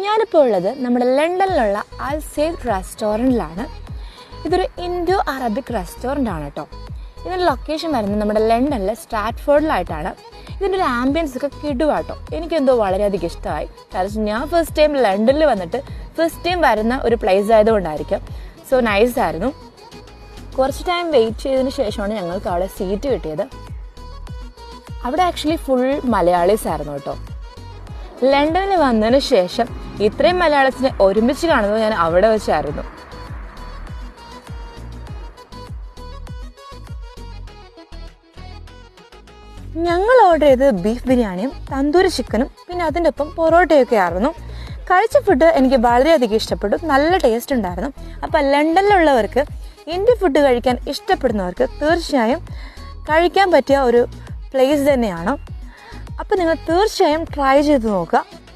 ഞാനിപ്പോൾ ഉള്ളത് നമ്മുടെ ലണ്ടനിലുള്ള അൽ സെയ്ദ് റെസ്റ്റോറൻറ്റിലാണ്. ഇതൊരു ഇൻഡോ അറബിക് റെസ്റ്റോറൻ്റ് ആണ് കേട്ടോ. ഇതിൻ്റെ ലൊക്കേഷൻ വരുന്നത് നമ്മുടെ ലണ്ടനിലെ സ്ട്രാറ്റ്ഫോർഡിലായിട്ടാണ്. ഇതിൻ്റെ ഒരു ആംബിയൻസ് ഒക്കെ കിടുവാട്ടോ. എനിക്കെന്തോ വളരെയധികം ഇഷ്ടമായി. കാരണം ഞാൻ ഫസ്റ്റ് ടൈം ലണ്ടനിൽ വന്നിട്ട് ഫസ്റ്റ് ടൈം വരുന്ന ഒരു പ്ലേസ് ആയതുകൊണ്ടായിരിക്കും. സോ നൈസായിരുന്നു. കുറച്ച് ടൈം വെയിറ്റ് ചെയ്തതിന് ശേഷമാണ് ഞങ്ങൾക്ക് അവിടെ സീറ്റ് കിട്ടിയത്. അവിടെ ആക്ച്വലി ഫുൾ മലയാളീസ് ആയിരുന്നു കേട്ടോ. ലണ്ടനിൽ വന്നതിന് ശേഷം ഇത്രയും മലയാളത്തിനെ ഒരുമിച്ച് കാണുന്നത് ഞാൻ അവിടെ വെച്ചായിരുന്നു. ഞങ്ങൾ ഓർഡർ ചെയ്തത് ബീഫ് ബിരിയാണിയും തന്തൂരി ചിക്കനും പിന്നെ അതിൻ്റെ ഒപ്പം പൊറോട്ടയൊക്കെ ആയിരുന്നു. കഴിച്ച ഫുഡ് എനിക്ക് വളരെയധികം ഇഷ്ടപ്പെട്ടു. നല്ല ടേസ്റ്റ് ഉണ്ടായിരുന്നു. അപ്പോൾ ലണ്ടനിലുള്ളവർക്ക് ഇന്ത്യൻ ഫുഡ് കഴിക്കാൻ ഇഷ്ടപ്പെടുന്നവർക്ക് തീർച്ചയായും കഴിക്കാൻ പറ്റിയ ഒരു പ്ലേസ് തന്നെയാണ്. അപ്പോൾ നിങ്ങൾ തീർച്ചയായും ട്രൈ ചെയ്ത് നോക്കുക.